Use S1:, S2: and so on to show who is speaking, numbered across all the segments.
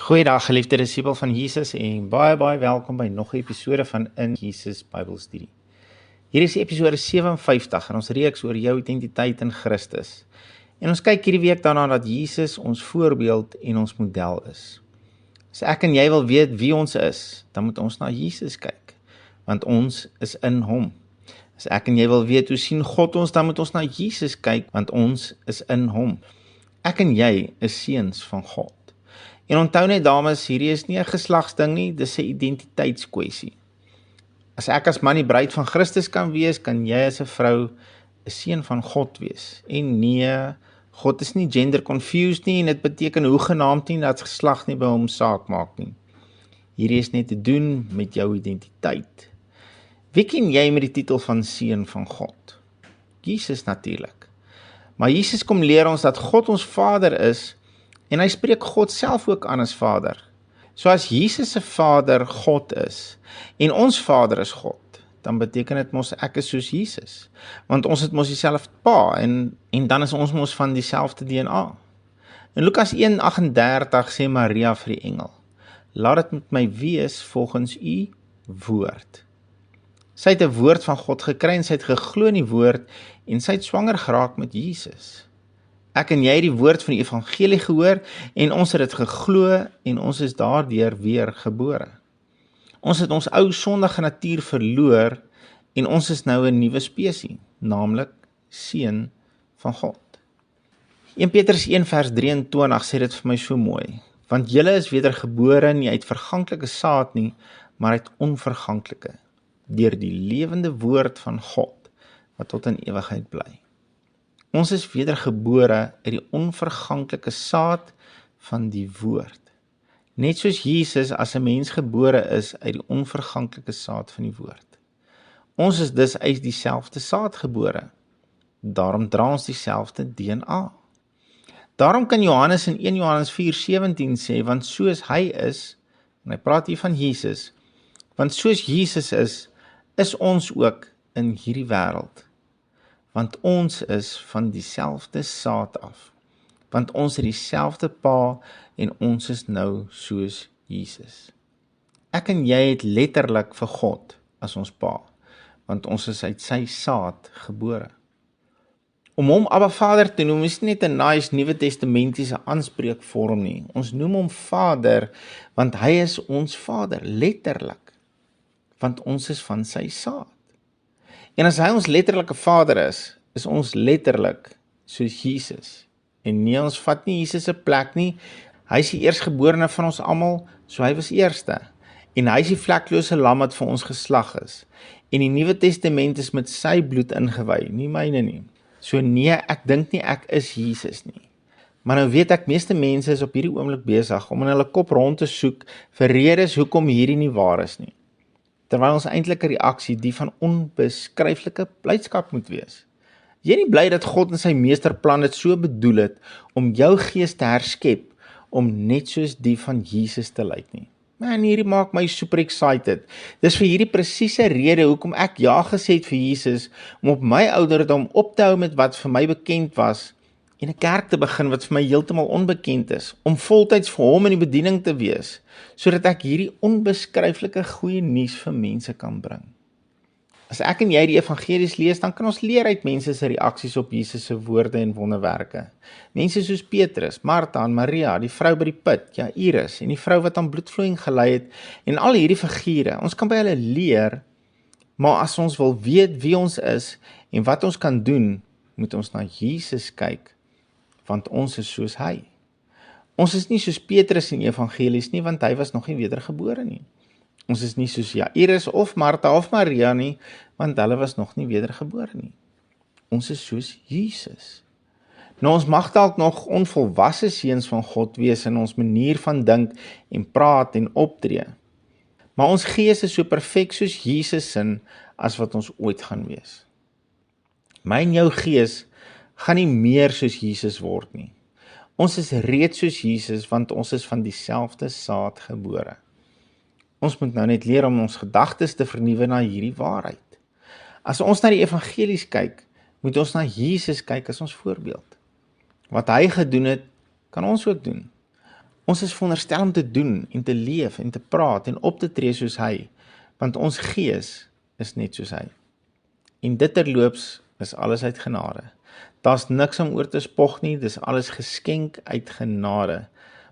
S1: Goeiedag geliefde disipel van Jesus en baie welkom by nog 'n episode van In Jesus Bybelstudie. Hier is episode 57 in ons reeks oor jou identiteit in Christus. En ons kyk hierdie week daarna dat Jesus ons voorbeeld en ons model is. As ek en jy wil weet wie ons is, dan moet ons na Jesus kyk, want ons is in hom. As ek en jy wil weet hoe sien God ons, dan moet ons na Jesus kyk, want ons is in hom. Ek en jy is seuns van God. En onthou net dames, hierdie is nie 'n geslagsding nie, dis 'n identiteitskwessie. As ek as man die bruid van Christus kan wees, kan jy as 'n vrou 'n seun van God wees. En nee, God is nie gender confused nie en dit beteken hoegenaamd nie dat geslag nie by hom saak maak nie. Hierdie is net te doen met jou identiteit. Wie ken jy met die titel van seun van God? Jesus natuurlik. Maar Jesus kom leer ons dat God ons Vader is, en hy spreek God self ook aan as Vader. So as Jesus se Vader God is, en ons Vader is God, dan beteken dit mos ek is soos Jesus. Want ons het mos dieselfde pa, en dan is ons mos van dieselfde DNA. In Lukas 1:38 sê Maria vir die engel, laat dit met my wees volgens u woord. Sy het 'n woord van God gekry, en sy het geglo in die woord, en sy het swanger geraak met Jesus. Ek en jy het die woord van die evangelie gehoor, en ons het dit geglo, en ons is daardeur weer gebore. Ons het ons ou sondige natuur verloor, en ons is nou 'n nuwe spesies, naamlik seun van God. 1 Petrus 1 vers 23 sê dit vir my so mooi, want julle is wedergebore nie uit verganklike saad nie, maar uit onverganklike, deur die lewende woord van God, wat tot in ewigheid bly. Ons is wedergebore uit die onverganklike saad van die woord. Net soos Jesus as 'n mens gebore is uit die onverganklike saad van die woord. Ons is dus uit dieselfde saad gebore. Daarom dra ons dieselfde DNA. Daarom kan Johannes in 1 Johannes 4:17 sê, want soos hy is, en hy praat hier van Jesus, want soos Jesus is ons ook in hierdie wêreld. Want ons is van dieselfde saad af, want ons het dieselfde pa, en ons is nou soos Jesus. Ek en jy het letterlik vir God as ons pa, want ons is uit sy saad gebore. Om hom Abba Vader te noem is nie net 'n nice Nuwe Testamentiese aanspreekvorm nie. Ons noem hom Vader, want hy is ons Vader, letterlik, want ons is van sy saad. En as hy ons letterlike Vader is ons letterlik soos Jesus. En nee, ons vat nie Jesus se plek nie, hy is die eerstgeborene van ons almal, so hy was eerste. En hy is die vleklose lam wat vir ons geslag is. En die Nuwe Testament is met sy bloed ingewy, nie myne nie. So nee, ek dink nie ek is Jesus nie. Maar nou weet ek, meeste mense is op hierdie oomblik besig om in hulle kop rond te soek vir redes hoekom hierdie nie waar is nie. Terwyl ons eintlik 'n reaksie, die van onbeskryflike blydskap moet wees. Jy nie bly dat God in sy meesterplan dit so bedoel het om jou gees te herskep om net soos die van Jesus te lyk nie. Man, hierdie maak my super excited. Dis vir hierdie presiese rede hoekom ek ja gesê het vir Jesus om op my ouderdom op te hou met wat vir my bekend was en 'n kerk te begin wat vir my heeltemal onbekend is, om voltyds vir hom in die bediening te wees, sodat ek hierdie onbeskryflike goeie nuus vir mense kan bring. As ek en jy die evangelies lees, dan kan ons leer uit mense se reaksies op Jesus se woorde en wonderwerke. Mense soos Petrus, Martha en Maria, die vrou by die put, Jairus, en die vrou wat aan bloedvloeiing gelei het, en al hierdie figure, ons kan by hulle leer, maar as ons wil weet wie ons is en wat ons kan doen, moet ons na Jesus kyk, want ons is soos hy. Ons is nie soos Petrus in die evangelies nie, want hy was nog nie wedergebore nie. Ons is nie soos Jairus of Martha of Maria nie, want hulle was nog nie wedergebore nie. Ons is soos Jesus. Nou ons mag dalk nog onvolwasse seuns van God wees in ons manier van dink en praat en optree. Maar ons gees is so perfek soos Jesus sin as wat ons ooit gaan wees. My en jou gees gaan nie meer soos Jesus word nie. Ons is reeds soos Jesus, want ons is van dieselfde saad gebore. Ons moet nou net leer om ons gedagtes te vernuwe na hierdie waarheid. As ons na die evangelies kyk, moet ons na Jesus kyk as ons voorbeeld. Wat hy gedoen het, kan ons ook doen. Ons is veronderstel om te doen en te leef en te praat en op te tree soos hy, want ons gees is net soos hy. En dit terloops is alles uit genade. Daar's niks om oor te spog nie, dis alles geskenk uit genade,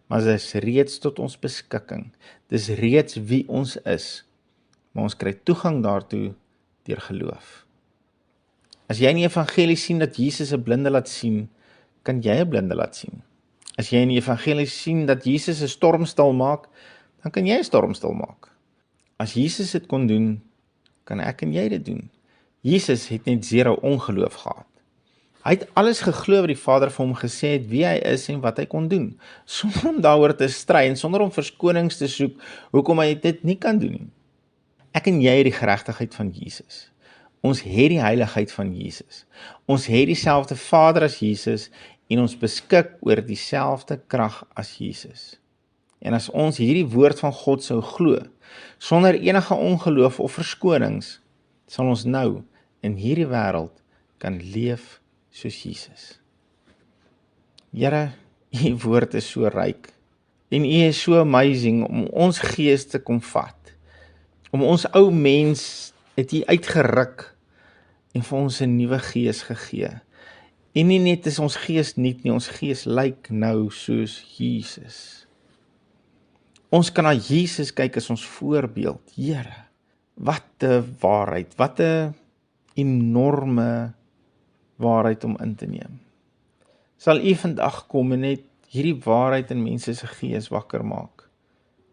S1: maar dit is reeds tot ons beskikking. Dis reeds wie ons is, maar ons kry toegang daartoe deur geloof. As jy in die evangelie sien dat Jesus 'n blinde laat sien, kan jy 'n blinde laat sien. As jy in die evangelie sien dat Jesus 'n storm stil maak, dan kan jy 'n storm stil maak. As Jesus dit kon doen, kan ek en jy dit doen. Jesus het net 0 ongeloof gehad. Hy het alles geglo wat die Vader vir hom gesê het wie hy is en wat hy kon doen, sonder om daaroor te stry en sonder om verskonings te soek hoekom hy dit nie kan doen nie. Ek en jy het die geregtigheid van Jesus. Ons het die heiligheid van Jesus. Ons het dieselfde Vader as Jesus en ons beskik oor dieselfde krag as Jesus. En as ons hierdie woord van God sou glo, sonder enige ongeloof of verskonings, sal ons nou in hierdie wêreld kan leef soos Jesus. Here, u woord is so ryk en u is so amazing om ons gees te kom vat. Om ons ou mens het u uitgeruk en vir ons 'n nuwe gees gegee. En nie net is ons gees nuut nie, ons gees lyk nou soos Jesus. Ons kan na Jesus kyk as ons voorbeeld. Here, wat 'n waarheid, wat 'n enorme waarheid om in te neem. Sal u vandag kom en net hierdie waarheid in mense se gees wakker maak?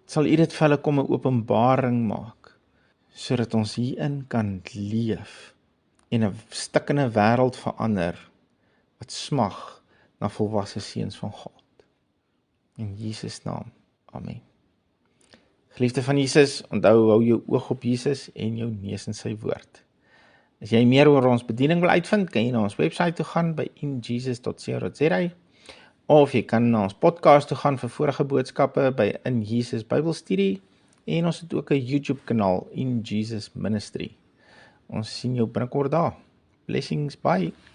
S1: Sal u dit vir hulle kom 'n openbaring maak, sodat ons hierin kan leef en 'n stikkende wêreld verander, wat smag na volwasse seuns van God. In Jesus naam, amen. Geliefde van Jesus, onthou, hou jou oog op Jesus en jou neus in sy woord. As jy meer oor ons bediening wil uitvind, kan jy na ons webwerf toe gaan by injesus.co.za, of jy kan na ons podcast toe gaan vir vorige boodskappe by In Jesus Bybelstudie, en ons het ook 'n YouTube kanaal, In Jesus Ministry. Ons sien jou binnekort daar. Blessings, bye!